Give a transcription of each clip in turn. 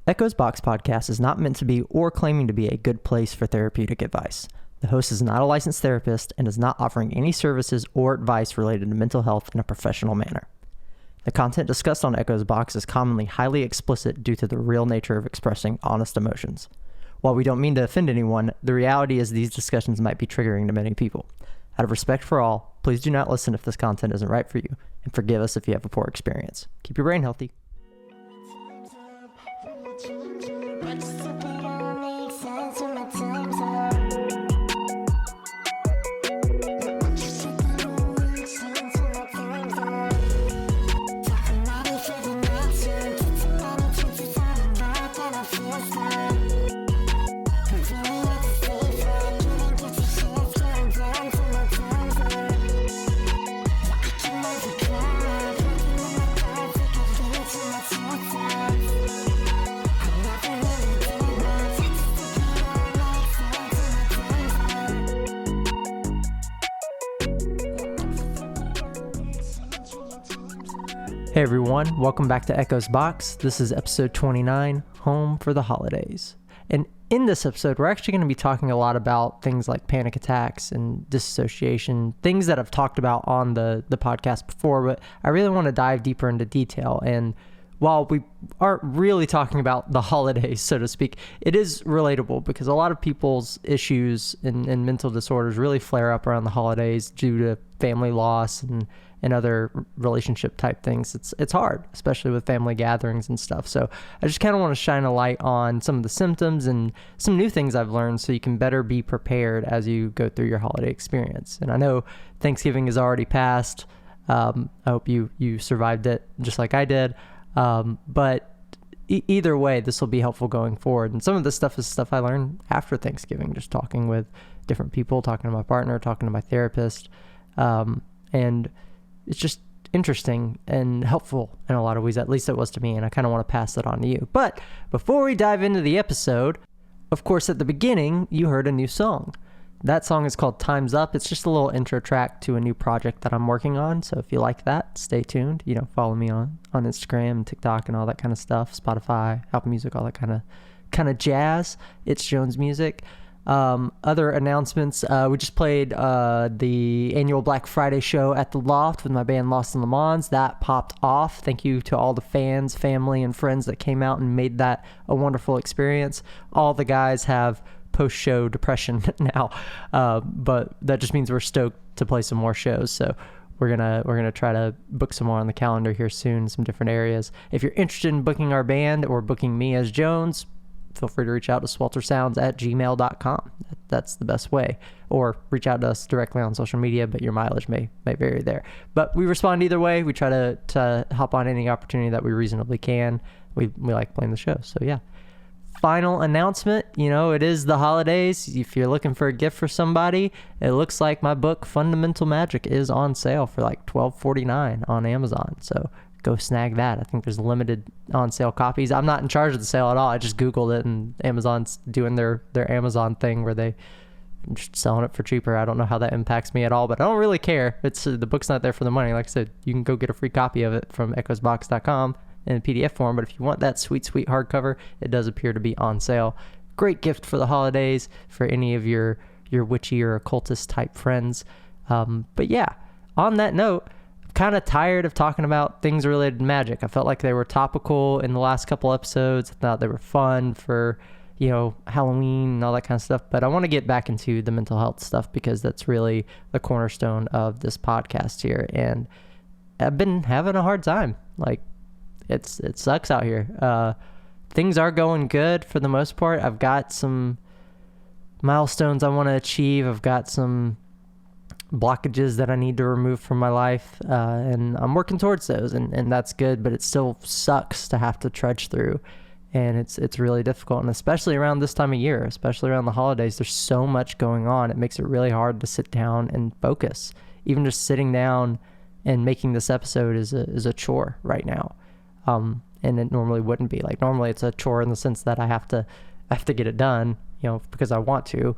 Echo's Box podcast is not meant to be or claiming to be a good place for therapeutic advice. The host is not a licensed therapist and is not offering any services or advice related to mental health in a professional manner. The content discussed on Echo's Box is commonly highly explicit due to the real nature of expressing honest emotions. While we don't mean to offend anyone, the reality is these discussions might be triggering to many people. Out of respect for all, please do not listen if this content isn't right for you, and forgive us if you have a poor experience. Keep your brain healthy. Hey everyone, welcome back to Echo's Box. This is episode 29, Home for the Holidays. And in this episode, we're actually going to be talking a lot about things like panic attacks and disassociation, things that I've talked about on the podcast before, but I really want to dive deeper into detail. And while we aren't really talking about the holidays, so to speak, it is relatable because a lot of people's issues and mental disorders really flare up around the holidays due to family loss and other relationship type things. It's hard, especially with family gatherings and stuff. So I just kind of want to shine a light on some of the symptoms and some new things I've learned so you can better be prepared as you go through your holiday experience. And I know Thanksgiving is already passed. I hope you survived it just like I did. But either way, this will be helpful going forward. And some of this stuff is stuff I learned after Thanksgiving, just talking with different people, talking to my partner, talking to my therapist. And it's just interesting and helpful in a lot of ways. At least it was to me, and I kind of want to pass that on to you. But before we dive into the episode, of course, at the beginning, you heard a new song. That song is called Time's Up. It's just a little intro track to a new project that I'm working on. So if you like that, stay tuned. Follow me on Instagram, TikTok, and all that kind of stuff. Spotify, Apple Music, all that kind of jazz. It's Jones Music. Other announcements, we just played the annual Black Friday show at the Loft with my band Lost in Le Mans. That popped off. Thank you to all the fans, family, and friends that came out and made that a wonderful experience. All the guys have post-show depression now, but that just means we're stoked to play some more shows. So we're gonna try to book some more on the calendar here soon, some different areas. If you're interested in booking our band or booking me as Jones, feel free to reach out to sweltersounds@gmail.com. That's the best way. Or reach out to us directly on social media, but your mileage may vary there. But we respond either way. We try to hop on any opportunity that we reasonably can. We like playing the show. So yeah. Final announcement, it is the holidays. If you're looking for a gift for somebody, it looks like my book, Fundamental Magic, is on sale for like $12.49 on Amazon. So go snag that. I think there's limited on sale copies. I'm not in charge of the sale at all. I just Googled it, and Amazon's doing their Amazon thing where they just selling it for cheaper. I don't know how that impacts me at all, but I don't really care. It's the book's not there for the money. Like I said, you can go get a free copy of it from echosbox.com in PDF form, but if you want that sweet hardcover, it does appear to be on sale. Great gift for the holidays for any of your witchy or occultist type friends. But yeah, on that note, kind of tired of talking about things related to magic. I felt like they were topical in the last couple episodes. I thought they were fun for, Halloween and all that kind of stuff. But I want to get back into the mental health stuff because that's really the cornerstone of this podcast here. And I've been having a hard time. Like, it sucks out here. Things are going good for the most part. I've got some milestones I want to achieve. I've got some blockages that I need to remove from my life, and I'm working towards those, and that's good, but it still sucks to have to trudge through, and it's really difficult, and especially around this time of year, especially around the holidays, there's so much going on. It makes it really hard to sit down and focus. Even just sitting down and making this episode is a chore right now, and it normally wouldn't be. Like, normally it's a chore in the sense that I have to get it done, because I want to.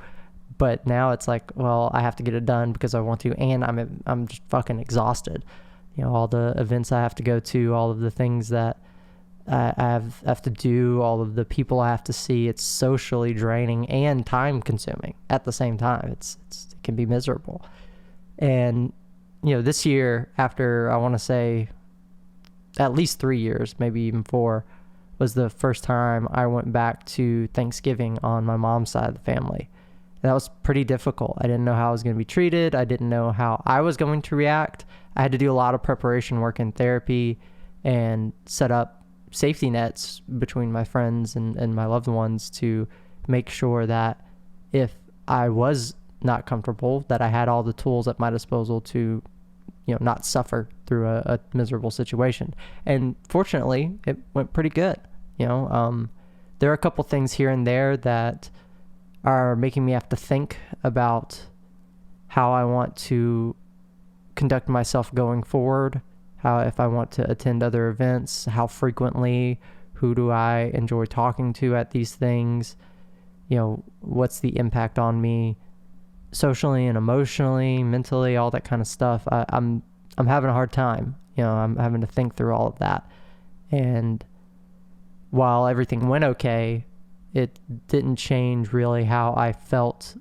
But now it's like, well, I have to get it done because I want to, and I'm just fucking exhausted. All the events I have to go to, all of the things that I have to do, all of the people I have to see. It's socially draining and time consuming at the same time. It can be miserable. And, this year, after I want to say at least 3 years, maybe even 4, was the first time I went back to Thanksgiving on my mom's side of the family. And that was pretty difficult. I didn't know how I was going to be treated. I didn't know how I was going to react. I had to do a lot of preparation work in therapy and set up safety nets between my friends and my loved ones to make sure that if I was not comfortable, that I had all the tools at my disposal to, not suffer through a miserable situation. And fortunately, it went pretty good. There are a couple things here and there that are making me have to think about how I want to conduct myself going forward, how, if I want to attend other events, how frequently, who do I enjoy talking to at these things, what's the impact on me socially and emotionally, mentally, all that kind of stuff. I'm having a hard time. I'm having to think through all of that. And while everything went okay, it didn't change really how I felt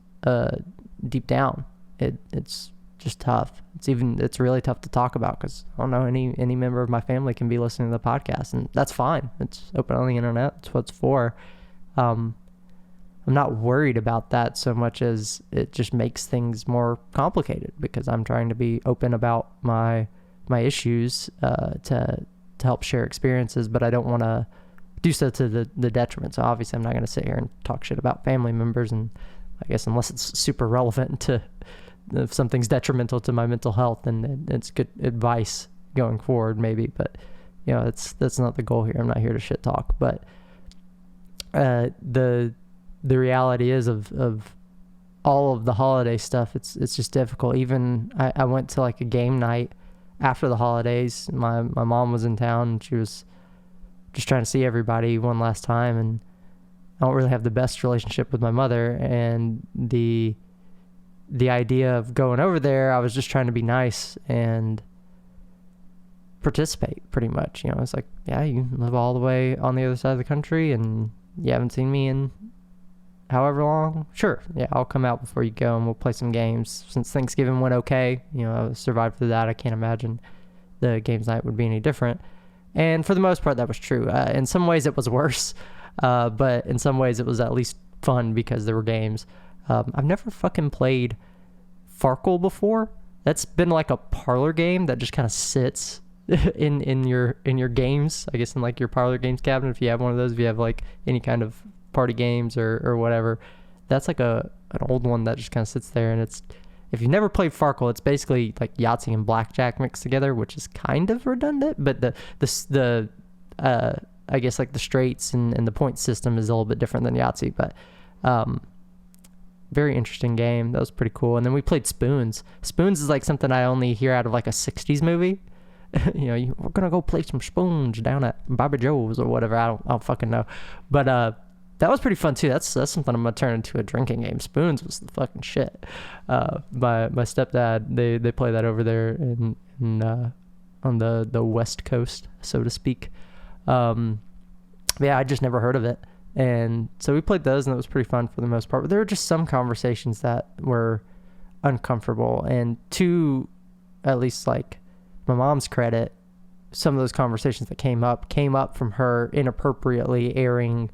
deep down. It's just tough. It's really tough to talk about because I don't know, any member of my family can be listening to the podcast, and that's fine. It's open on the internet. It's what it's for. I'm not worried about that so much as it just makes things more complicated because I'm trying to be open about my issues to help share experiences, but I don't want to do so to the detriment. So obviously I'm not going to sit here and talk shit about family members, and I guess unless it's super relevant to, if something's detrimental to my mental health, and it's good advice going forward maybe, but that's not the goal here. I'm not here to shit talk, but the reality is of all of the holiday stuff, it's just difficult. Even I went to like a game night after the holidays. My mom was in town and she was just trying to see everybody one last time, and I don't really have the best relationship with my mother, and the idea of going over there, I was just trying to be nice and participate pretty much. It's like, yeah, you live all the way on the other side of the country and you haven't seen me in however long. Sure, yeah, I'll come out before you go and we'll play some games. Since Thanksgiving went okay, I survived through that. I can't imagine the games night would be any different. And for the most part, that was true. In some ways it was worse, but in some ways it was at least fun because there were games. I've never fucking played Farkle before. That's been like a parlor game that just kind of sits in your games, I guess, in like your parlor games cabinet, if you have one of those, if you have like any kind of party games or whatever. That's like an old one that just kind of sits there, and it's, if you've never played Farkle, it's basically like Yahtzee and blackjack mixed together, which is kind of redundant, but the I guess like the straights and the point system is a little bit different than Yahtzee, but very interesting game. That was pretty cool. And then we played Spoons. Spoons is like something I only hear out of like a 60s movie. We're gonna go play some spoons down at Bobby Joe's or whatever. I don't fucking know, but that was pretty fun too. That's something I'm gonna turn into a drinking game. Spoons was the fucking shit. My stepdad, they play that over there in on the West Coast, so to speak. Yeah, I just never heard of it. And so we played those, and it was pretty fun for the most part. But there were just some conversations that were uncomfortable. And to, at least like my mom's credit, some of those conversations that came up from her inappropriately airing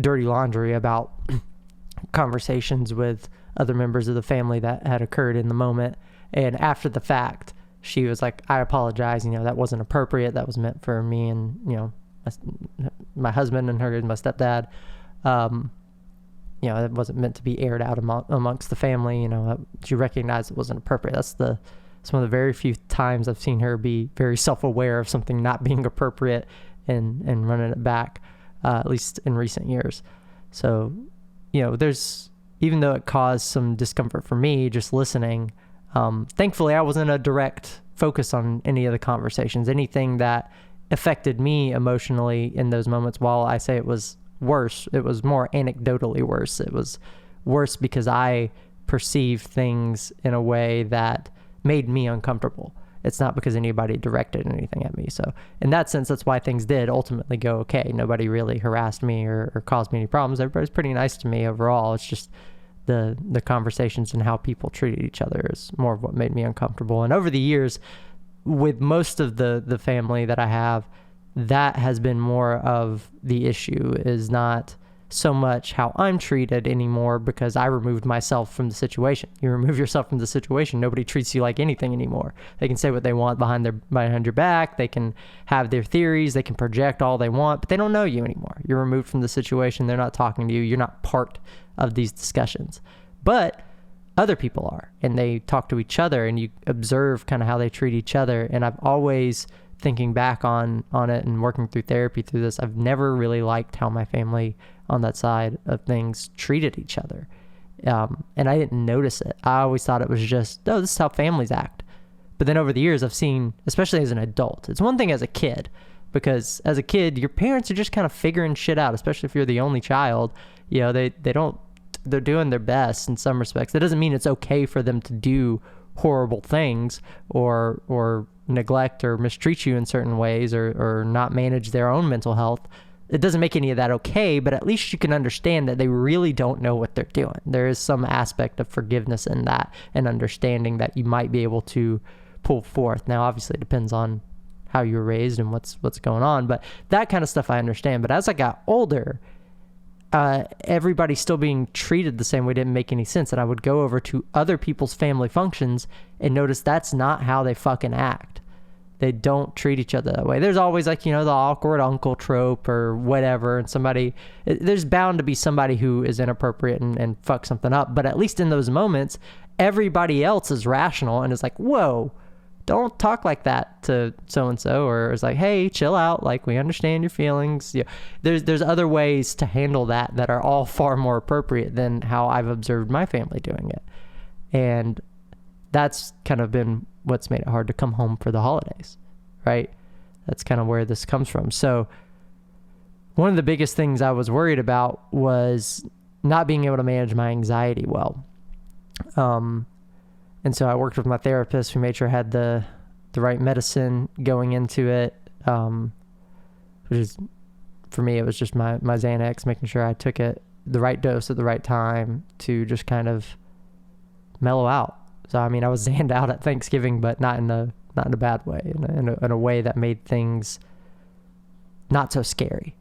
dirty laundry about conversations with other members of the family that had occurred in the moment. And after the fact, she was like, I apologize, that wasn't appropriate. That was meant for me and, my husband and her and my stepdad. It wasn't meant to be aired out amongst the family. She recognized it wasn't appropriate. That's one of the very few times I've seen her be very self-aware of something not being appropriate and running it back, at least in recent years. So, there's, even though it caused some discomfort for me just listening, thankfully I wasn't a direct focus on any of the conversations. Anything that affected me emotionally in those moments, while I say it was worse, it was more anecdotally worse. It was worse because I perceived things in a way that made me uncomfortable. It's not because anybody directed anything at me. So in that sense, that's why things did ultimately go okay. Nobody really harassed me or caused me any problems. Everybody's pretty nice to me overall. It's just the conversations and how people treated each other is more of what made me uncomfortable. And over the years, with most of the family that I have, that has been more of the issue, is not so much how I'm treated anymore, because I removed myself from the situation. You remove yourself from the situation, nobody treats you like anything anymore. They can say what they want behind your back. They can have their theories. They can project all they want, but they don't know you anymore. You're removed from the situation. They're not talking to you. You're not part of these discussions. But other people are, and they talk to each other, and you observe kind of how they treat each other. And I've always, thinking back on it and working through therapy through this, I've never really liked how my family on that side of things treated each other. And I didn't notice it. I always thought it was just, oh, this is how families act. But then over the years, I've seen, especially as an adult, it's one thing as a kid, because as a kid, your parents are just kind of figuring shit out, especially if you're the only child. You know, they're doing their best in some respects. That doesn't mean it's okay for them to do horrible things or neglect or mistreat you in certain ways or not manage their own mental health. It doesn't make any of that okay, but at least you can understand that they really don't know what they're doing. There is some aspect of forgiveness in that and understanding that you might be able to pull forth. Now, obviously, it depends on how you were raised and what's going on, but that kind of stuff I understand. But as I got older, everybody still being treated the same way didn't make any sense. And I would go over to other people's family functions and notice that's not how they fucking act. They don't treat each other that way. There's always like, the awkward uncle trope or whatever. And there's bound to be somebody who is inappropriate and fuck something up. But at least in those moments, everybody else is rational and is like, whoa, don't talk like that to so-and-so, or it's like, hey, chill out. Like, we understand your feelings. There's other ways to handle that are all far more appropriate than how I've observed my family doing it. And that's kind of been what's made it hard to come home for the holidays, right? That's kind of where this comes from. So one of the biggest things I was worried about was not being able to manage my anxiety well. And so I worked with my therapist. We made sure I had the right medicine going into it, which is, for me, it was just my Xanax, making sure I took it the right dose at the right time to just kind of mellow out. So, I mean, I was zanned out at Thanksgiving, but not in a bad way, in a way that made things not so scary,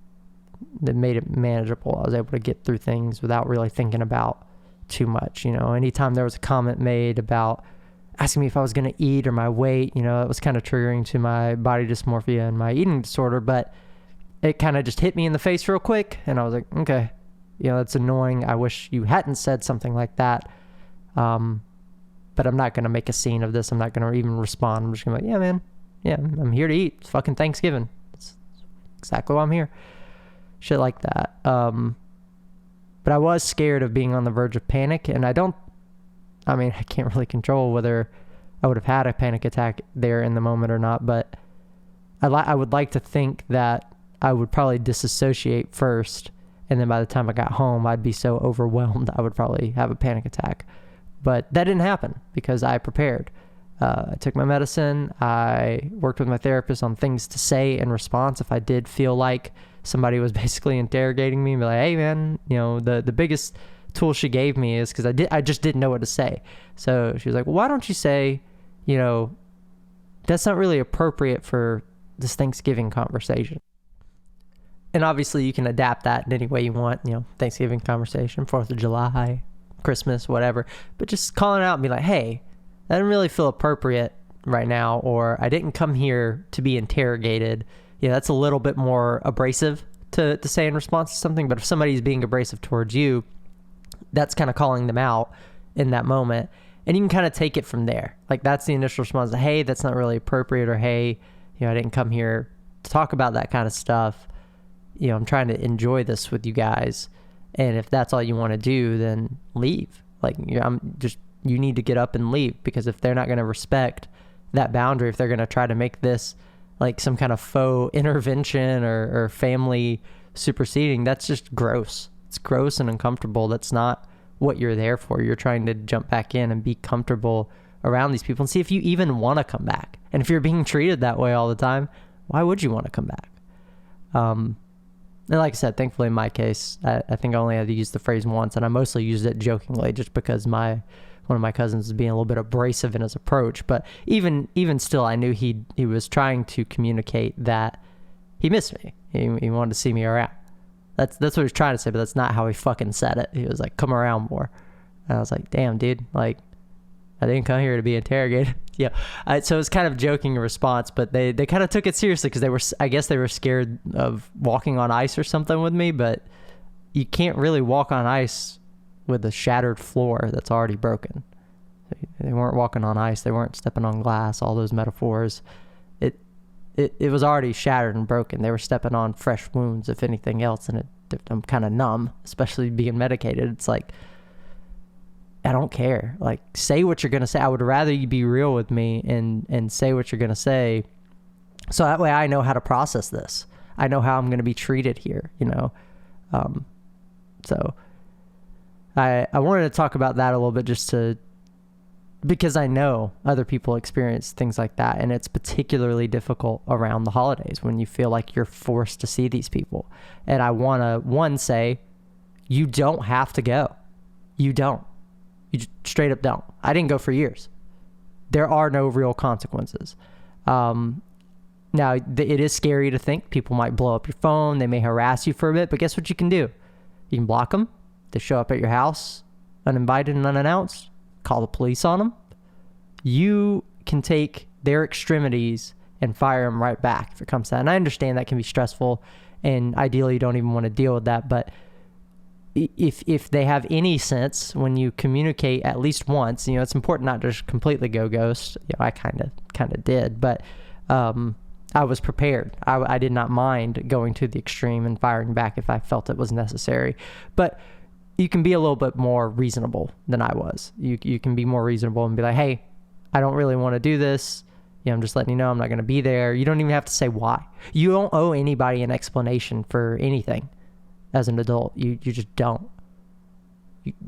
that made it manageable. I was able to get through things without really thinking about too much. Anytime there was a comment made about asking me if I was going to eat or my weight, it was kind of triggering to my body dysmorphia and my eating disorder, but it kind of just hit me in the face real quick. And I was like, okay, that's annoying. I wish you hadn't said something like that. But I'm not going to make a scene of this. I'm not going to even respond. I'm just going to be like, yeah, man. Yeah, I'm here to eat. It's fucking Thanksgiving. That's exactly why I'm here. Shit like that. But I was scared of being on the verge of panic, and I can't really control whether I would have had a panic attack there in the moment or not, but I would like to think that I would probably disassociate first, and then by the time I got home, I'd be so overwhelmed I would probably have a panic attack. But that didn't happen because I prepared. I took my medicine. I worked with my therapist on things to say in response if I did feel like somebody was basically interrogating me and be like, hey man, the biggest tool she gave me is because I just didn't know what to say. So she was like, well, why don't you say, that's not really appropriate for this Thanksgiving conversation. And obviously you can adapt that in any way you want, Thanksgiving conversation, 4th of July, Christmas, whatever, but just calling it out and be like, hey, that didn't really feel appropriate right now, or I didn't come here to be interrogated. That's a little bit more abrasive to say in response to something, but if somebody's being abrasive towards you, that's kind of calling them out in that moment, and you can kind of take it from there. Like, that's the initial response. Hey, that's not really appropriate, or hey, I didn't come here to talk about that kind of stuff. I'm trying to enjoy this with you guys, and if that's all you want to do, then leave. Like, you need to get up and leave, because if they're not going to respect that boundary, if they're going to try to make this like some kind of faux intervention or family superseding, that's just gross. It's gross and uncomfortable. That's not what you're there for. You're trying to jump back in and be comfortable around these people and see if you even want to come back. And if you're being treated that way all the time, why would you want to come back? And like I said, thankfully in my case, I think I only had to use the phrase once, and I mostly used it jokingly just because one of my cousins was being a little bit abrasive in his approach. But even still, I knew he was trying to communicate that he missed me. He wanted to see me around. That's what he was trying to say, but that's not how he fucking said it. He was like, come around more. And I was like, damn, dude, like, I didn't come here to be interrogated. Yeah. So it was kind of joking response, but they kind of took it seriously because I guess they were scared of walking on ice or something with me, but you can't really walk on ice with a shattered floor that's already broken. They weren't walking on ice. They weren't stepping on glass, all those metaphors. It was already shattered and broken. They were stepping on fresh wounds, if anything else, and I'm kind of numb, especially being medicated. It's like, I don't care. Like, say what you're going to say. I would rather you be real with me and say what you're going to say. So that way I know how to process this. I know how I'm going to be treated here, you know? So I wanted to talk about that a little bit because I know other people experience things like that. And it's particularly difficult around the holidays when you feel like you're forced to see these people. And I want to, say, you don't have to go. You don't. You straight up don't. I didn't go for years. There are no real consequences. Now, it is scary to think people might blow up your phone. They may harass you for a bit, but guess what you can do? You can block them. They show up at your house uninvited and unannounced. Call the police on them. You can take their extremities and fire them right back if it comes to that. And I understand that can be stressful, and ideally you don't even want to deal with that, but if they have any sense when you communicate at least once, it's important not to just completely go ghost. I kind of did, but I was prepared. I did not mind going to the extreme and firing back if I felt it was necessary. But you can be a little bit more reasonable than I was. You can be more reasonable and be like, hey, I don't really want to do this. I'm just letting you know I'm not going to be there. You don't even have to say why. You don't owe anybody an explanation for anything. As an adult, you just don't.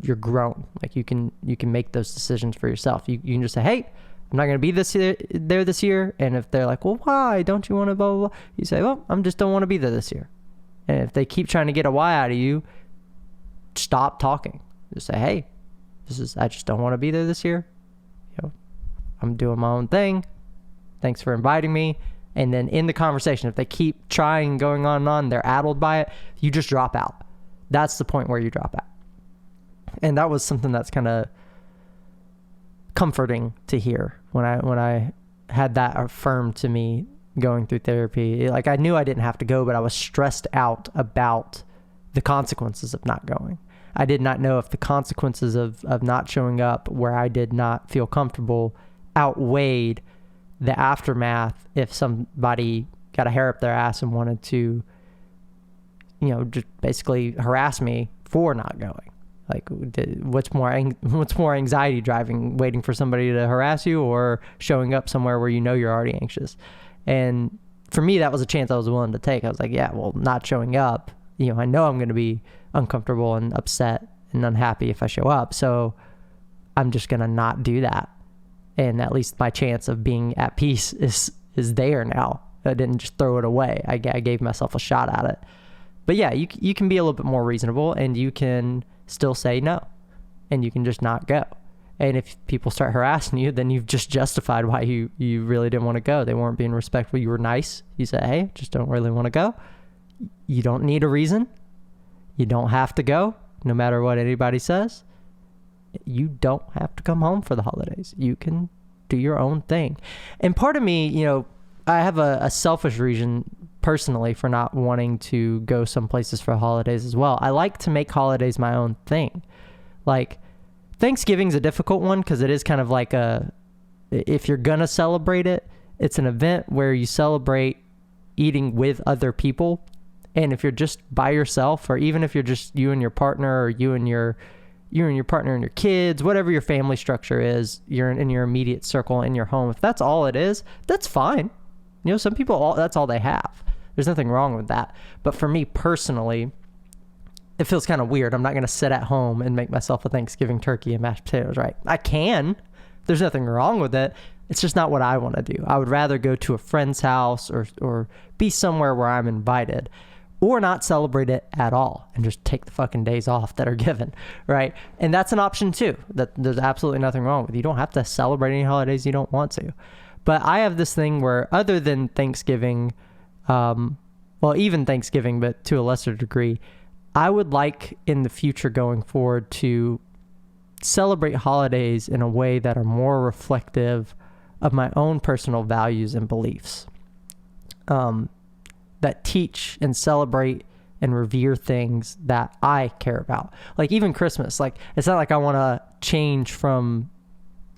You're grown. Like, you can make those decisions for yourself. You can just say, hey, I'm not going to be there this year. And if they're like, well, why don't you want to blah, blah, blah? You say, well, I just don't want to be there this year. And if they keep trying to get a why out of you, stop talking. Just say, hey, I just don't want to be there this year. I'm doing my own thing. Thanks for inviting me. And then in the conversation, if they keep trying, going on and on, they're addled by it, you just drop out. That's the point where you drop out. And that was something that's kind of comforting to hear when I had that affirmed to me going through therapy. Like, I knew I didn't have to go, but I was stressed out about the consequences of not going. I did not know if the consequences of not showing up where I did not feel comfortable outweighed the aftermath if somebody got a hair up their ass and wanted to, just basically harass me for not going. Like, what's more anxiety driving, waiting for somebody to harass you or showing up somewhere where you're already anxious? And for me, that was a chance I was willing to take. I was like, yeah, well, not showing up, I know I'm going to be uncomfortable and upset and unhappy if I show up. So I'm just going to not do that. And at least my chance of being at peace is there now. I didn't just throw it away. I gave myself a shot at it. But yeah, you can be a little bit more reasonable, and you can still say no, and you can just not go. And if people start harassing you, then you've just justified why you really didn't want to go. They weren't being respectful. You were nice. You said, hey, just don't really want to go. You don't need a reason. You don't have to go, no matter what anybody says. You don't have to come home for the holidays. You can do your own thing. And part of me, I have a selfish reason personally for not wanting to go some places for holidays as well. I like to make holidays my own thing. Like, Thanksgiving's a difficult one because it is kind of like if you're going to celebrate it, it's an event where you celebrate eating with other people. And if you're just by yourself, or even if you're just you and your partner, or you and your partner and your kids, whatever your family structure is, you're in your immediate circle in your home. If that's all it is, that's fine. Some people, that's all they have. There's nothing wrong with that. But for me personally, it feels kind of weird. I'm not going to sit at home and make myself a Thanksgiving turkey and mashed potatoes, right? I can. There's nothing wrong with it. It's just not what I want to do. I would rather go to a friend's house or be somewhere where I'm invited, or not celebrate it at all and just take the fucking days off that are given, right? And that's an option too. That there's absolutely nothing wrong with. You don't have to celebrate any holidays you don't want to. But I have this thing where, other than Thanksgiving, even Thanksgiving, but to a lesser degree, I would like in the future going forward to celebrate holidays in a way that are more reflective of my own personal values and beliefs. That teach and celebrate and revere things that I care about. Like even Christmas, like it's not like I want to change from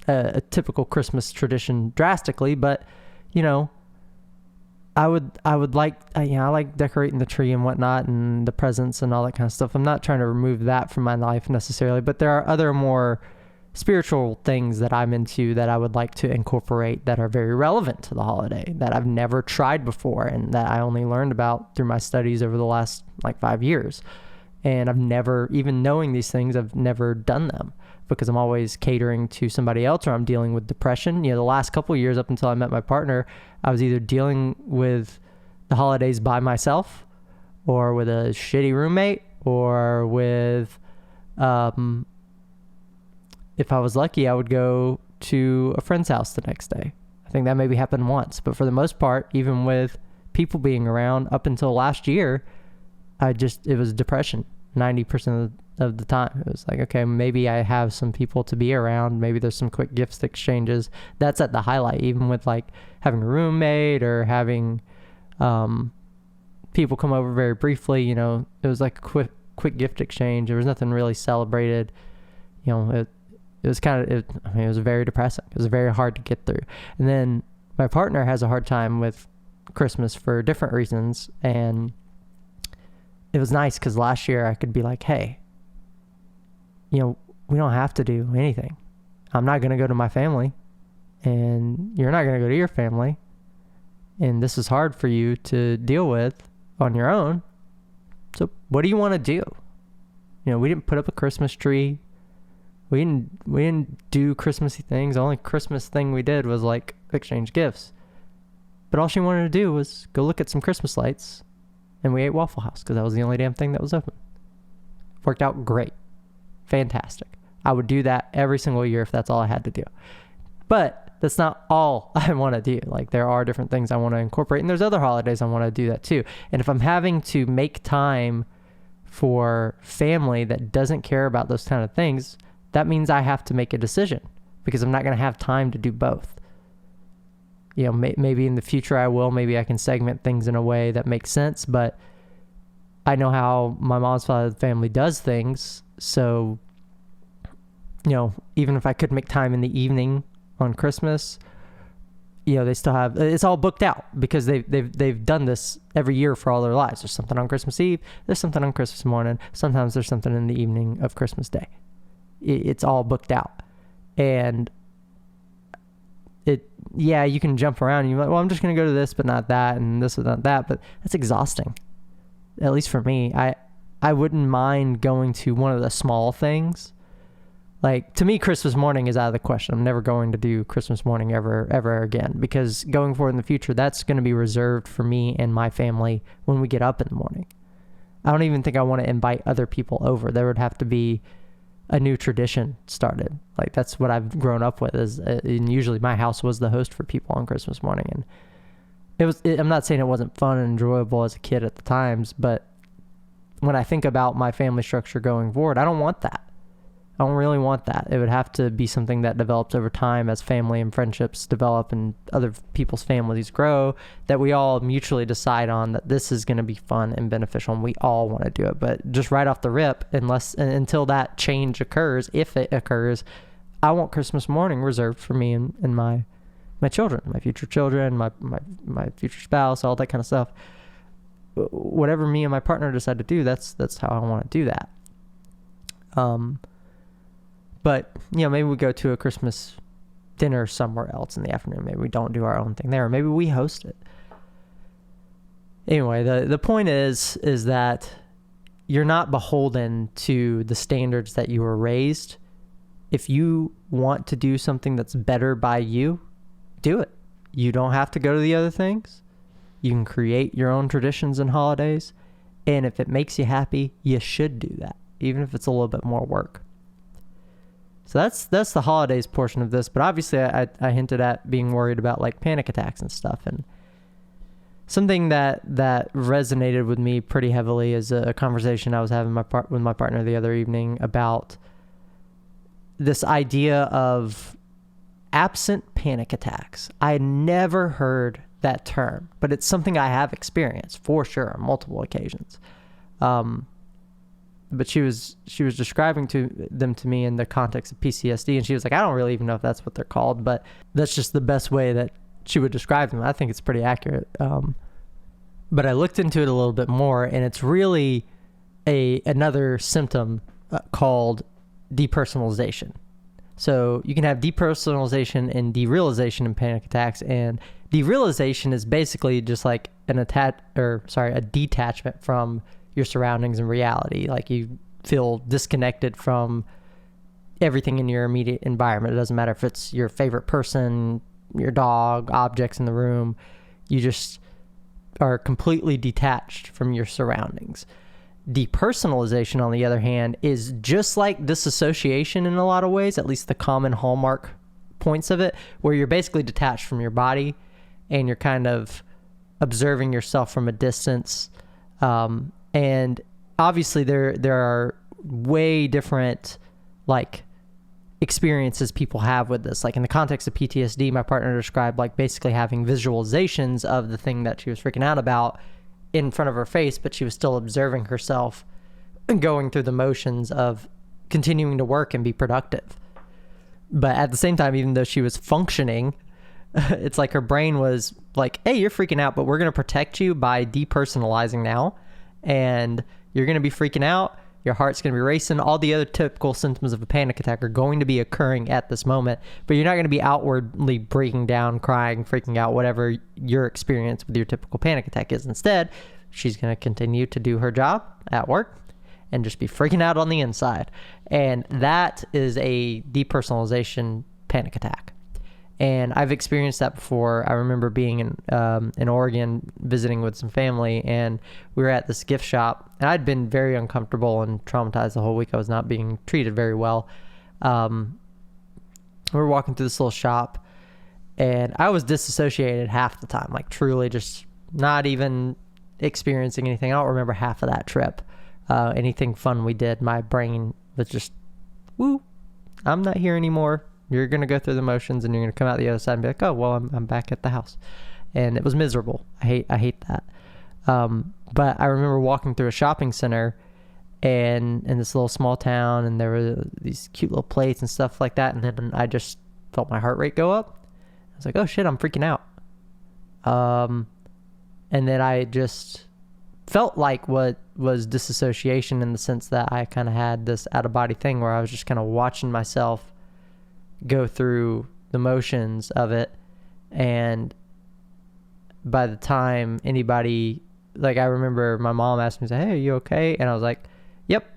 a typical Christmas tradition drastically, but you know, I would like, I like decorating the tree and whatnot and the presents and all that kind of stuff. I'm not trying to remove that from my life necessarily, but there are other more spiritual things that I'm into that I would like to incorporate that are very relevant to the holiday that I've never tried before and that I only learned about through my studies over the last 5 years. And I've never, even knowing these things, I've never done them because I'm always catering to somebody else or I'm dealing with depression. The last couple of years up until I met my partner, I was either dealing with the holidays by myself or with a shitty roommate or with, if I was lucky, I would go to a friend's house the next day. I think that maybe happened once, but for the most part, even with people being around up until last year, it was depression 90% of the time. It was like, okay, maybe I have some people to be around. Maybe there's some quick gifts exchanges. That's at the highlight, even with having a roommate or having people come over very briefly. It was like a quick gift exchange. There was nothing really celebrated. It was it was very depressing. It was very hard to get through. And then my partner has a hard time with Christmas for different reasons. And it was nice because last year I could be like, hey, we don't have to do anything. I'm not going to go to my family and you're not going to go to your family. And this is hard for you to deal with on your own. So what do you want to do? We didn't put up a Christmas tree. We didn't do Christmassy things. The only Christmas thing we did was exchange gifts. But all she wanted to do was go look at some Christmas lights, and we ate Waffle House because that was the only damn thing that was open. Worked out great. Fantastic. I would do that every single year if that's all I had to do. But that's not all I want to do. There are different things I want to incorporate, and there's other holidays I want to do that too. And if I'm having to make time for family that doesn't care about those kind of things, that means I have to make a decision because I'm not going to have time to do both. Maybe in the future I will. Maybe I can segment things in a way that makes sense, but I know how my mom's side of the family does things. So, even if I could make time in the evening on Christmas, they still have, it's all booked out because they've done this every year for all their lives. There's something on Christmas Eve. There's something on Christmas morning. Sometimes there's something in the evening of Christmas Day. It's all booked out. And you can jump around and you're like, well, I'm just going to go to this, but not that, and this, but not that. But that's exhausting. At least for me, I wouldn't mind going to one of the small things. To me, Christmas morning is out of the question. I'm never going to do Christmas morning ever again, because going forward in the future, that's going to be reserved for me and my family when we get up in the morning. I don't even think I want to invite other people over. There would have to be a new tradition started. That's what I've grown up with and usually my house was the host for people on Christmas morning. And I'm not saying it wasn't fun and enjoyable as a kid at the times, but when I think about my family structure going forward, I don't want that. I don't really want that. It would have to be something that develops over time as family and friendships develop and other people's families grow, that we all mutually decide on that this is going to be fun and beneficial and we all want to do it. But just right off the rip, until that change occurs, if it occurs, I want Christmas morning reserved for me and my children, my future children, my future spouse, all that kind of stuff. Whatever me and my partner decide to do, that's how I want to do that. But, maybe we go to a Christmas dinner somewhere else in the afternoon. Maybe we don't do our own thing there. Or maybe we host it. Anyway, the point is that you're not beholden to the standards that you were raised if you want to do something that's better by you, do it. You don't have to go to the other things. You can create your own traditions and holidays. And if it makes you happy, you should do that, even if it's a little bit more work. So that's the holidays portion of this. But obviously I hinted at being worried about like panic attacks and stuff. And something that resonated with me pretty heavily is a conversation I was having with my partner the other evening about this idea of absent panic attacks. I had never heard that term, but it's something I have experienced for sure on multiple occasions. But she was describing them to me in the context of PTSD, and she was like, I don't really even know if that's what they're called, but that's just the best way that she would describe them. I think it's pretty accurate. But I looked into it a little bit more, and it's really another symptom called depersonalization. So you can have depersonalization and derealization in panic attacks, and derealization is basically just like a detachment from your surroundings and reality. Like you feel disconnected from everything in your immediate environment. It doesn't matter if it's your favorite person, your dog, objects in the room. You just are completely detached from your surroundings. Depersonalization, on the other hand, is just like disassociation in a lot of ways, at least the common hallmark points of it, where you're basically detached from your body and you're kind of observing yourself from a distance. And obviously there are way different like experiences people have with this. Like in the context of PTSD, my partner described like basically having visualizations of the thing that she was freaking out about in front of her face, but she was still observing herself and going through the motions of continuing to work and be productive. But at the same time, even though she was functioning, it's like her brain was like, hey, you're freaking out, but we're going to protect you by depersonalizing now. And you're going to be freaking out. Your heart's going to be racing. All the other typical symptoms of a panic attack are going to be occurring at this moment, but you're not going to be outwardly breaking down, crying, freaking out, whatever your experience with your typical panic attack is. Instead, she's going to continue to do her job at work and just be freaking out on the inside. And that is a depersonalization panic attack. And I've experienced that before. I remember being in Oregon visiting with some family, and we were at this gift shop, and I'd been very uncomfortable and traumatized the whole week. I was not being treated very well. We were walking through this little shop, and I was disassociated half the time, like truly just not even experiencing anything. I don't remember half of that trip. Anything fun we did, my brain was just, woo, I'm not here anymore. You're going to go through the motions and you're going to come out the other side and be like, oh, well, I'm back at the house. And it was miserable. I hate that. But I remember walking through a shopping center and in this little small town, and there were these cute little plates and stuff like that. And then I just felt my heart rate go up. I was like, oh shit, I'm freaking out. And then I just felt like what was disassociation, in the sense that I kind of had this out of body thing where I was just kind of watching myself go through the motions of it. And by the time anybody, like, I remember my mom asked me, hey, are you okay? And I was like, yep.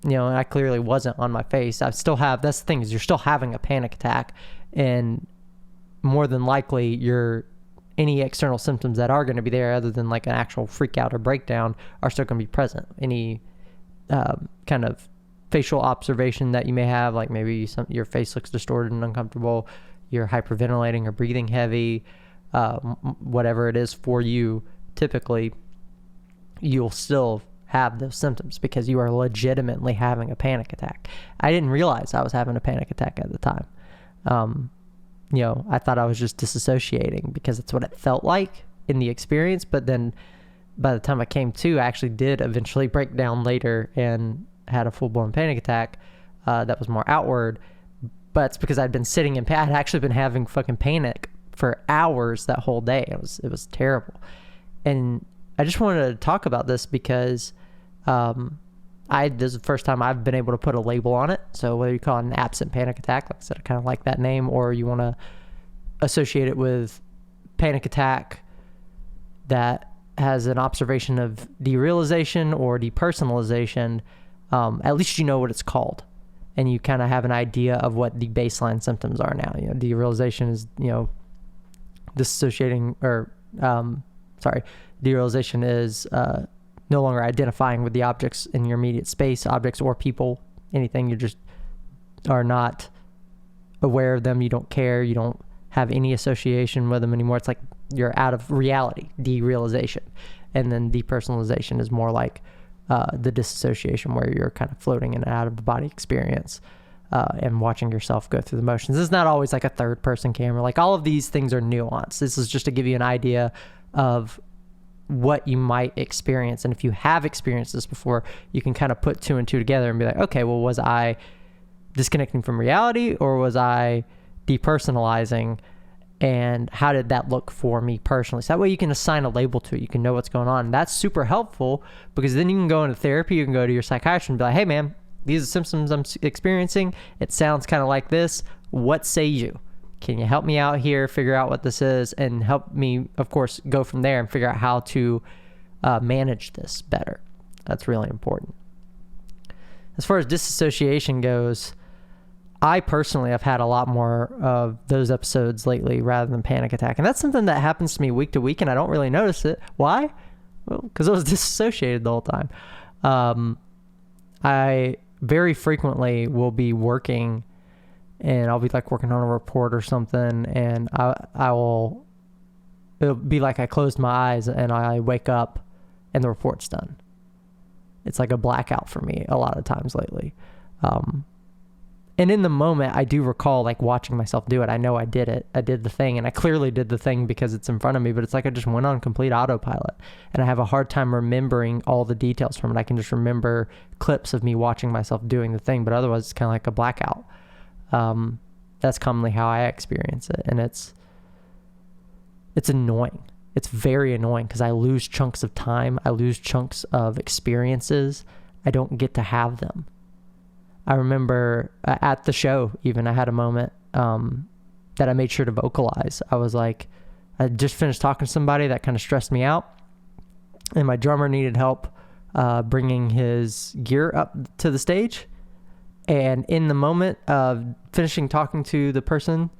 You know, and I clearly wasn't on my face. I still have, that's the thing, is you're still having a panic attack, and more than likely any external symptoms that are going to be there, other than like an actual freak out or breakdown, are still going to be present. Any kind of facial observation that you may have, like maybe your face looks distorted and uncomfortable, you're hyperventilating or breathing heavy, whatever it is for you, typically you'll still have those symptoms because you are legitimately having a panic attack. I didn't realize I was having a panic attack at the time. You know, I thought I was just disassociating because that's what it felt like in the experience. But then by the time I came to, I actually did eventually break down later and had a full-blown panic attack that was more outward. But it's because I'd been sitting in pain. I'd actually been having fucking panic for hours that whole day. It was terrible. And I just wanted to talk about this because this is the first time I've been able to put a label on it. So whether you call it an absent panic attack, like I said, I kind of like that name, or you want to associate it with panic attack that has an observation of derealization or depersonalization, at least you know what it's called. and you kind of have an idea of what the baseline symptoms are now. Derealization is, dissociating, or derealization is no longer identifying with the objects in your immediate space, objects or people, anything. You just are not aware of them. You don't care. You don't have any association with them anymore. It's like you're out of reality, derealization. And then depersonalization is more like the disassociation, where you're kind of floating in and out of the body experience and watching yourself go through the motions. This is not always like a third person camera. Like, all of these things are nuanced. This is just to give you an idea of what you might experience. And if you have experienced this before, you can kind of put two and two together and be like, okay, well, was I disconnecting from reality, or was I depersonalizing? And how did that look for me personally? So that way you can assign a label to it. You can know what's going on. And that's super helpful, because then you can go into therapy. You can go to your psychiatrist and be like, hey man, these are symptoms I'm experiencing. It sounds kind of like this. What say you? Can you help me out here, figure out what this is, and help me, of course, go from there and figure out how to manage this better. That's really important. As far as disassociation goes, I personally have had a lot more of those episodes lately rather than panic attack. And that's something that happens to me week to week, and I don't really notice it. Why? Well, because I was disassociated the whole time. I very frequently will be working, and I'll be like working on a report or something, and it'll be like I closed my eyes and I wake up and the report's done. It's like a blackout for me a lot of times lately. And in the moment, I do recall like watching myself do it. I know I did it. I did the thing, and I clearly did the thing because it's in front of me, but it's like I just went on complete autopilot, and I have a hard time remembering all the details from it. I can just remember clips of me watching myself doing the thing, but otherwise it's kind of like a blackout. That's commonly how I experience it, and it's annoying. It's very annoying because I lose chunks of time. I lose chunks of experiences. I don't get to have them. I remember at the show, even, I had a moment that I made sure to vocalize. I was like, I just finished talking to somebody that kind of stressed me out, and my drummer needed help bringing his gear up to the stage. And in the moment of finishing talking to the person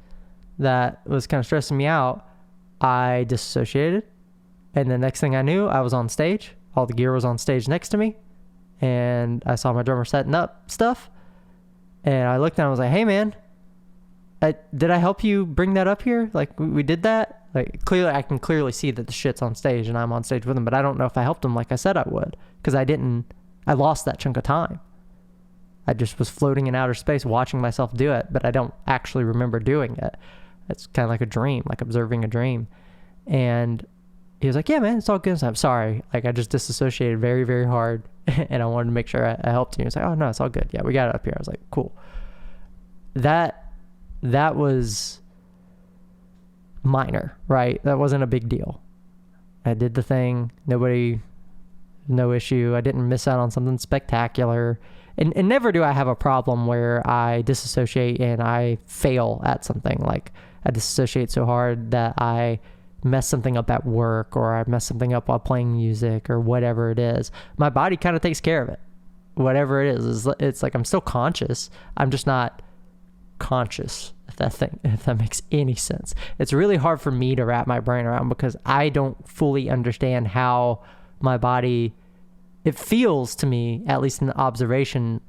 that was kind of stressing me out, I disassociated. And the next thing I knew, I was on stage. All the gear was on stage next to me. And I saw my drummer setting up stuff. And I looked down and was like, hey man, did I help you bring that up here? Like, we did that? Like, clearly, I can clearly see that the shit's on stage and I'm on stage with him, but I don't know if I helped him like I said I would, because I lost that chunk of time. I just was floating in outer space watching myself do it, but I don't actually remember doing it. It's kind of like a dream, like observing a dream. And he was like, yeah, man, it's all good. So I'm sorry. Like, I just disassociated very, very hard, and I wanted to make sure I helped you. He was like, oh, no, it's all good. Yeah, we got it up here. I was like, cool. That was minor, right? That wasn't a big deal. I did the thing. No issue. I didn't miss out on something spectacular. And never do I have a problem where I disassociate and I fail at something. Like, I disassociate so hard that I mess something up at work, or I mess something up while playing music, or whatever it is. My body kind of takes care of it. Whatever it is, it's like I'm still conscious. I'm just not conscious, if that makes any sense. It's really hard for me to wrap my brain around, because I don't fully understand how my body, it feels to me, at least in the observation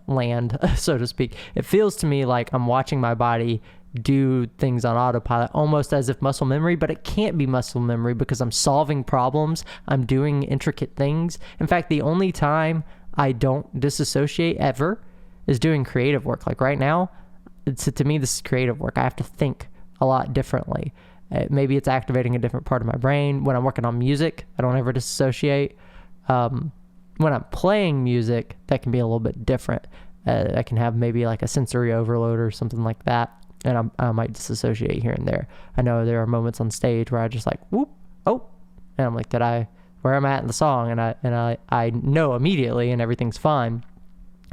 land, so to speak, it feels to me like I'm watching my body do things on autopilot, almost as if muscle memory, but it can't be muscle memory because I'm solving problems. I'm doing intricate things. In fact, the only time I don't disassociate ever is doing creative work. Like right now, to me, this is creative work. I have to think a lot differently. Maybe it's activating a different part of my brain. When I'm working on music, I don't ever disassociate. When I'm playing music, that can be a little bit different. I can have maybe like a sensory overload or something like that, and I might disassociate here and there. I know there are moments on stage where I just like, whoop, oh, and I'm like, where I'm at in the song, and I know immediately, and everything's fine,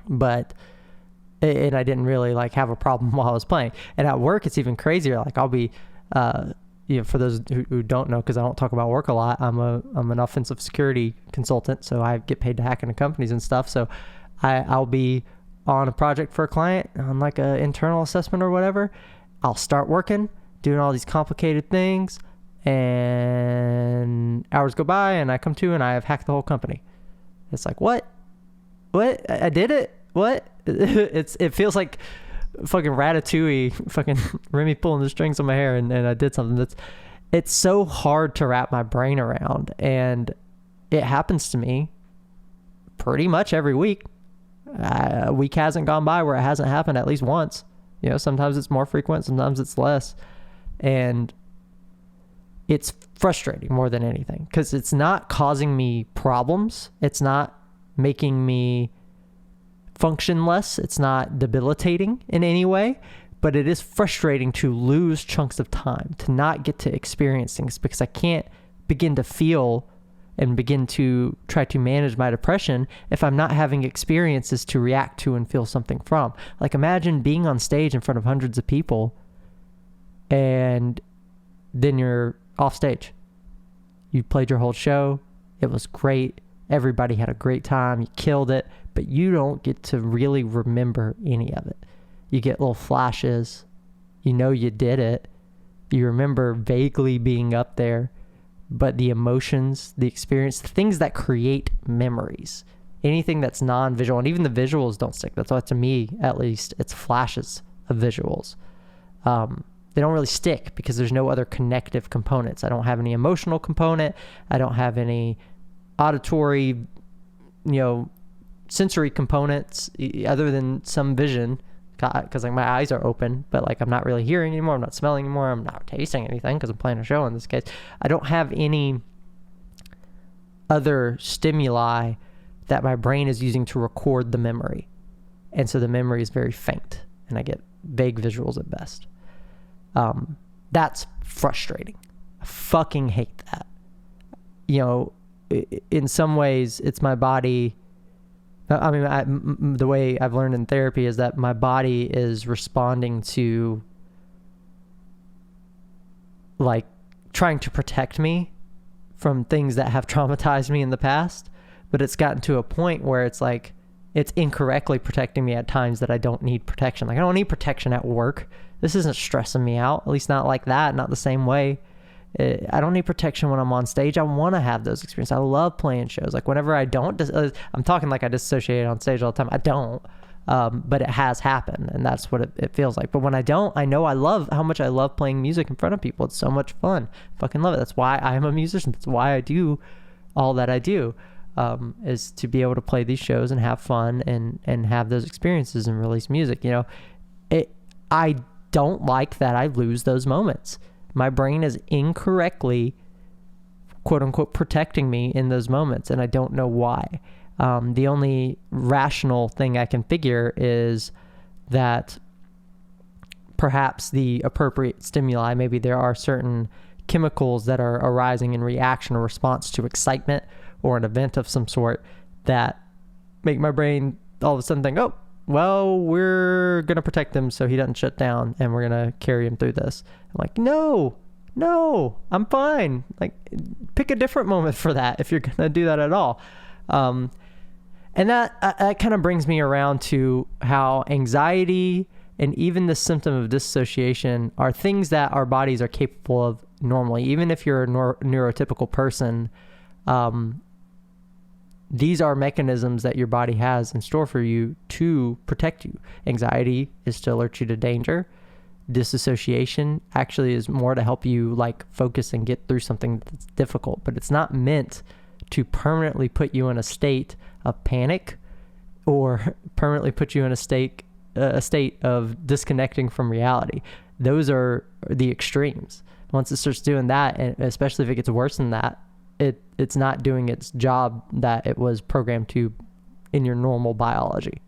and I didn't really like have a problem while I was playing. And at work, it's even crazier. Like, I'll be, for those who don't know, because I don't talk about work a lot, I'm an offensive security consultant, so I get paid to hack into companies and stuff. So I'll be on a project for a client, on like an internal assessment or whatever, I'll start working, doing all these complicated things, and hours go by and I come to and I have hacked the whole company. It's like, what? I did it? What? It feels like fucking Ratatouille, fucking Remy pulling the strings on my hair, and I did something it's so hard to wrap my brain around. And it happens to me pretty much every week. A week hasn't gone by where it hasn't happened at least once. Sometimes it's more frequent, sometimes it's less. And it's frustrating more than anything because it's not causing me problems. It's not making me function less. It's not debilitating in any way, but it is frustrating to lose chunks of time, to not get to experience things because I can't begin to feel and begin to try to manage my depression if I'm not having experiences to react to and feel something from. Like, imagine being on stage in front of hundreds of people and then you're off stage. You played your whole show. It was great. Everybody had a great time. You killed it, but you don't get to really remember any of it. You get little flashes. You did it. You remember vaguely being up there, but the emotions, the experience, the things that create memories, anything that's non-visual, and even the visuals don't stick. That's why, to me, at least, it's flashes of visuals. They don't really stick because there's no other connective components. I don't have any emotional component. I don't have any auditory, sensory components other than some vision, because like my eyes are open, but like I'm not really hearing anymore. I'm not smelling anymore. I'm not tasting anything because I'm playing a show in this case. I don't have any other stimuli that my brain is using to record the memory. And so the memory is very faint and I get vague visuals at best. That's frustrating. I fucking hate that. In some ways it's my body. I mean, the way I've learned in therapy is that my body is responding to like trying to protect me from things that have traumatized me in the past, but it's gotten to a point where it's like it's incorrectly protecting me at times that I don't need protection. Like, I don't need protection at work. This isn't stressing me out, at least not like that, not the same way. I don't need protection when I'm on stage. I want to have those experiences. I love playing shows. Like, whenever I don't, I'm talking like I disassociate on stage all the time. I don't, but it has happened, and that's what it feels like. But when I don't, I know how much I love playing music in front of people. It's so much fun. Fucking love it. That's why I'm a musician. That's why I do all that I do, is to be able to play these shows and have fun and have those experiences and release music. I don't like that I lose those moments. My brain is incorrectly, quote unquote, protecting me in those moments, and I don't know why. The only rational thing I can figure is that perhaps the appropriate stimuli, maybe there are certain chemicals that are arising in reaction or response to excitement or an event of some sort that make my brain all of a sudden think, oh, well, we're going to protect him so he doesn't shut down and we're going to carry him through this. I'm like, no, I'm fine. Like, pick a different moment for that if you're going to do that at all. And that kind of brings me around to how anxiety and even the symptom of dissociation are things that our bodies are capable of normally. Even if you're a neurotypical person, these are mechanisms that your body has in store for you to protect you. Anxiety is to alert you to danger. Disassociation actually is more to help you like focus and get through something that's difficult, but it's not meant to permanently put you in a state of panic or permanently put you in a state of disconnecting from reality. Those are the extremes. Once it starts doing that, and especially if it gets worse than that, it's not doing its job that it was programmed to in your normal biology.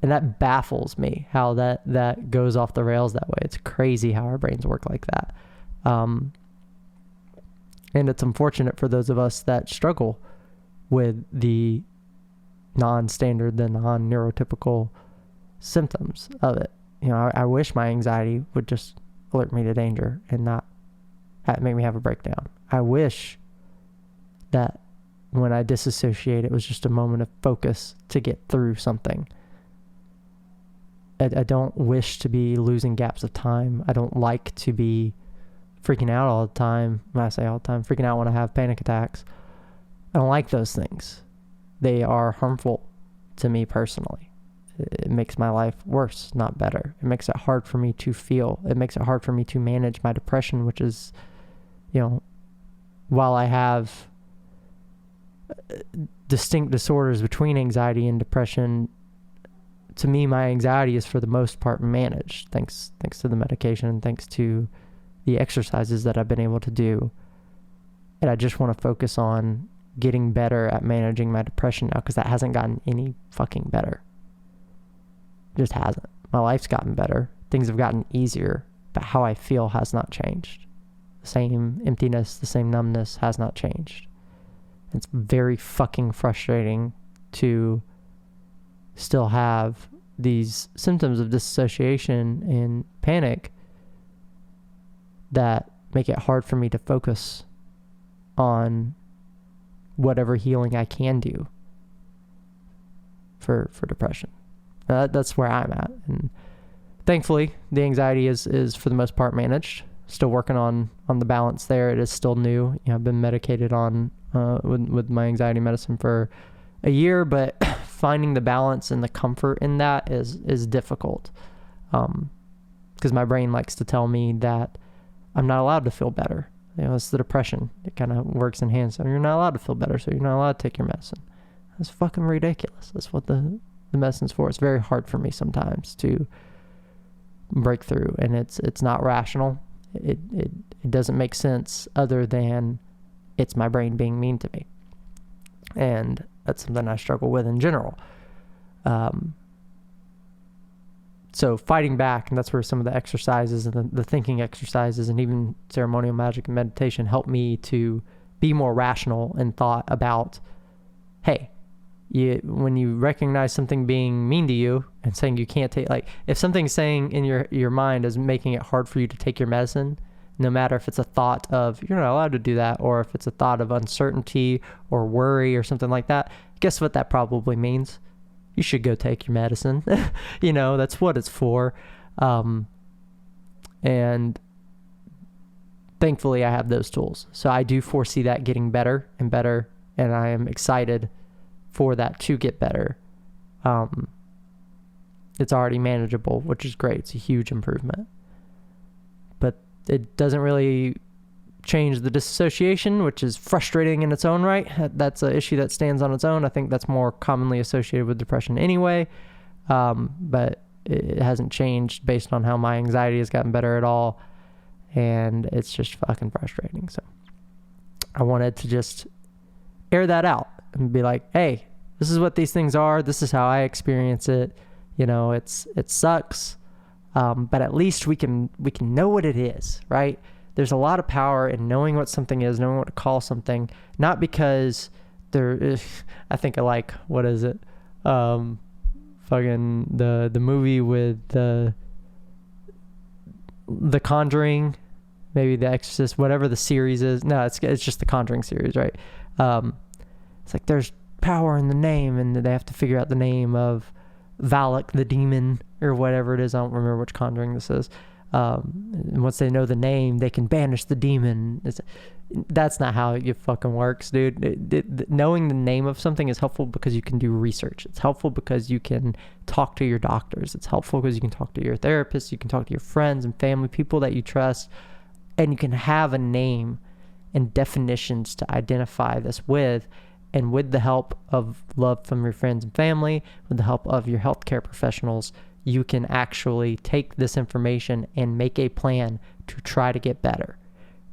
And that baffles me how that goes off the rails that way. It's crazy how our brains work like that. And it's unfortunate for those of us that struggle with the non-standard, the non-neurotypical symptoms of it. I wish my anxiety would just alert me to danger and not make me have a breakdown. I wish that when I disassociate, it was just a moment of focus to get through something. I don't wish to be losing gaps of time. I don't like to be freaking out all the time. When I say all the time, freaking out when I have panic attacks. I don't like those things. They are harmful to me personally. It makes my life worse, not better. It makes it hard for me to feel. It makes it hard for me to manage my depression, which is, while I have distinct disorders between anxiety and depression, to me, my anxiety is for the most part managed, thanks to the medication, thanks to the exercises that I've been able to do. And I just want to focus on getting better at managing my depression now, because that hasn't gotten any fucking better. It just hasn't. My life's gotten better. Things have gotten easier, but how I feel has not changed. The same emptiness, the same numbness has not changed. It's very fucking frustrating to still have these symptoms of disassociation and panic that make it hard for me to focus on whatever healing I can do for depression. That's where I'm at. And thankfully, the anxiety is for the most part managed. Still working on the balance there. It is still new. I've been medicated on with my anxiety medicine for a year, but finding the balance and the comfort in that is difficult. Because my brain likes to tell me that I'm not allowed to feel better. It's the depression. It kind of works in hand. So you're not allowed to feel better, so you're not allowed to take your medicine. That's fucking ridiculous. That's what the medicine's for. It's very hard for me sometimes to break through, and it's not rational. It doesn't make sense other than it's my brain being mean to me. And that's something I struggle with in general. So fighting back, and that's where some of the exercises and the thinking exercises and even ceremonial magic and meditation help me to be more rational in thought about, hey, when you recognize something being mean to you and saying you can't take, like if something's saying in your mind is making it hard for you to take your medicine, no matter if it's a thought of you're not allowed to do that, or if it's a thought of uncertainty or worry or something like that, guess what that probably means? You should go take your medicine. That's what it's for. And thankfully I have those tools. So I do foresee that getting better and better, and I am excited for that to get better. It's already manageable, which is great. It's a huge improvement. But it doesn't really change the disassociation, which is frustrating in its own right. That's an issue that stands on its own. I think that's more commonly associated with depression anyway. But it hasn't changed based on how my anxiety has gotten better at all. And it's just fucking frustrating. So I wanted to just air that out and be like, hey, this is what these things are. This is how I experience it. It sucks. But at least we can know what it is, right? There's a lot of power in knowing what something is, knowing what to call something, not because I think I like, what is it? Fucking the movie with the Conjuring, maybe The Exorcist, whatever the series is. No, it's just the Conjuring series, right? It's like there's power in the name, and they have to figure out the name of Valak the demon or whatever it is. I don't remember which Conjuring this is. And once they know the name, they can banish the demon. That's not how it fucking works, dude. Knowing the name of something is helpful because you can do research. It's helpful because you can talk to your doctors. It's helpful because you can talk to your therapist. You can talk to your friends and family, people that you trust, and you can have a name and definitions to identify this with. And with the help of love from your friends and family, with the help of your healthcare professionals, you can actually take this information and make a plan to try to get better.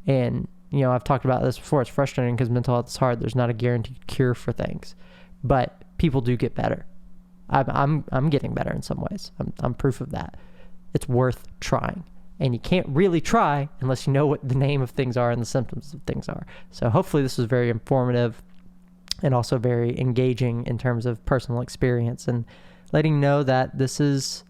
And, I've talked about this before. It's frustrating because mental health is hard. There's not a guaranteed cure for things, but people do get better. I'm getting better in some ways. I'm proof of that. It's worth trying. And you can't really try unless you know what the name of things are and the symptoms of things are. So hopefully this was very informative and also very engaging in terms of personal experience and letting you know that this is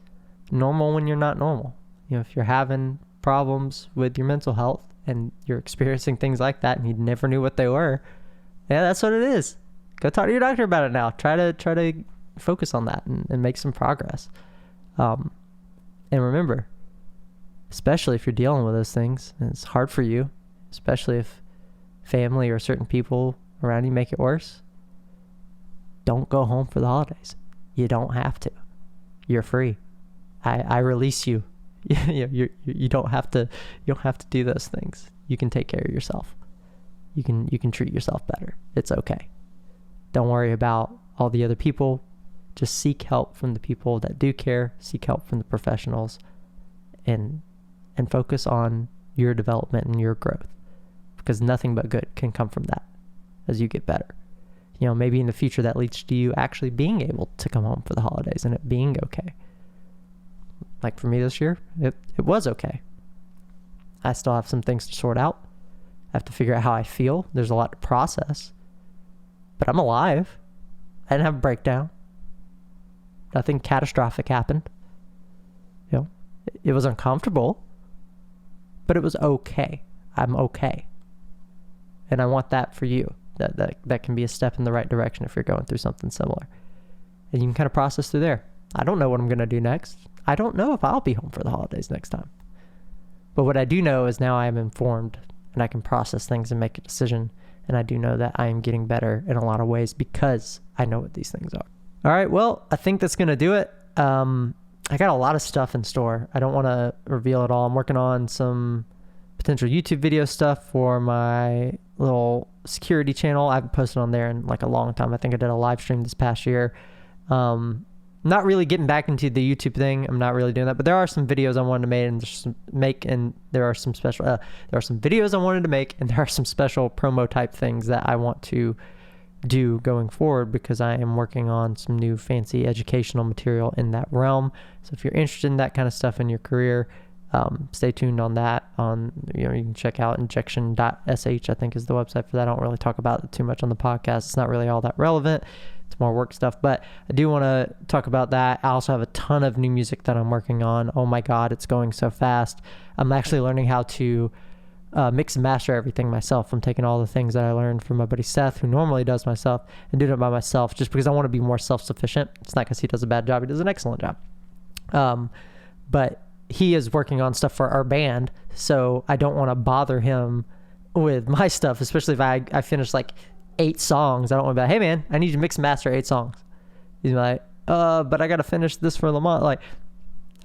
normal when you're not normal. If you're having problems with your mental health and you're experiencing things like that and you never knew what they were, yeah, that's what it is. Go talk to your doctor about it now. Try to focus on that and make some progress. And remember, especially if you're dealing with those things and it's hard for you, especially if family or certain people around you make it worse, don't go home for the holidays. You don't have to. You're free. I release you. You don't have to do those things. You can take care of yourself. You can treat yourself better. It's okay. Don't worry about all the other people. Just seek help from the people that do care. Seek help from the professionals, and focus on your development and your growth, because nothing but good can come from that as you get better. Maybe in the future that leads to you actually being able to come home for the holidays and it being okay. Like for me this year, it was okay. I still have some things to sort out. I have to figure out how I feel. There's a lot to process. But I'm alive. I didn't have a breakdown. Nothing catastrophic happened. It was uncomfortable, but it was okay. I'm okay. And I want that for you. That can be a step in the right direction if you're going through something similar. And you can kind of process through there. I don't know what I'm going to do next. I don't know if I'll be home for the holidays next time. But what I do know is now I am informed and I can process things and make a decision. And I do know that I am getting better in a lot of ways because I know what these things are. All right, well, I think that's going to do it. I got a lot of stuff in store. I don't want to reveal it all. I'm working on some potential YouTube video stuff for my little security channel. I haven't posted on there in like a long time. I think I did a live stream this past year. Not really getting back into the YouTube thing. I'm not really doing that, but there are some videos I wanted to make, and there are some videos I wanted to make, and there are some special promo type things that I want to do going forward, because I am working on some new fancy educational material in that realm. So if you're interested in that kind of stuff in your career, stay tuned on that. You can check out injection.sh, I think is the website for that. I don't really talk about it too much on the podcast. It's not really all that relevant. It's more work stuff, but I do want to talk about that. I also have a ton of new music that I'm working on. Oh my God, it's going so fast. I'm actually learning how to mix and master everything myself. I'm taking all the things that I learned from my buddy Seth, who normally does myself, and doing it by myself just because I want to be more self-sufficient. It's not because he does a bad job. He does an excellent job. But he is working on stuff for our band, so I don't want to bother him with my stuff, especially if I finish like 8 songs. I don't want to be like, hey man, I need you to mix and master 8 songs. He's like, but I got to finish this for Lamont. Like,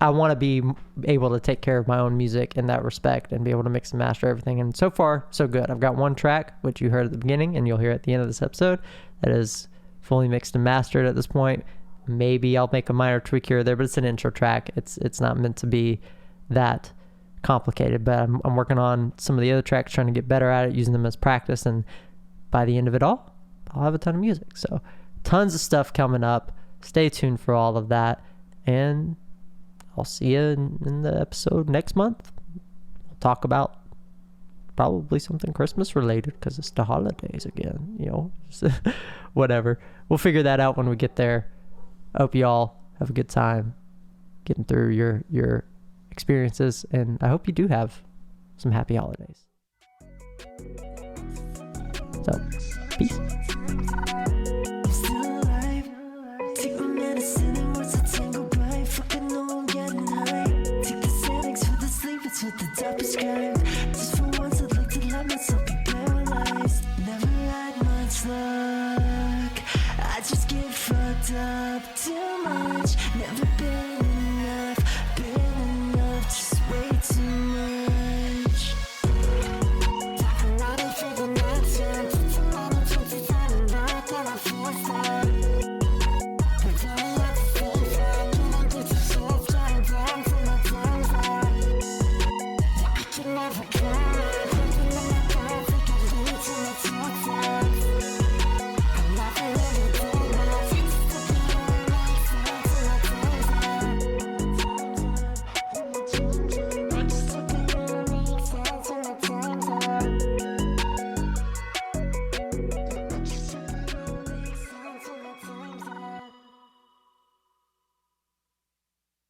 I want to be able to take care of my own music in that respect and be able to mix and master everything. And so far, so good. I've got one track, which you heard at the beginning and you'll hear at the end of this episode, that is fully mixed and mastered at this point. Maybe I'll make a minor tweak here or there, but it's an intro track. It's not meant to be that complicated, but I'm working on some of the other tracks, trying to get better at it, using them as practice. And by the end of it all, I'll have a ton of music. So tons of stuff coming up. Stay tuned for all of that. And I'll see you in the episode next month. We'll talk about probably something Christmas related, because it's the holidays again, whatever. We'll figure that out when we get there. I hope you all have a good time getting through your experiences, and I hope you do have some happy holidays. So, peace. With the top prescribed, just for once I'd like to let myself be paralyzed. Never had much luck, I just get fucked up too much. Never been enough.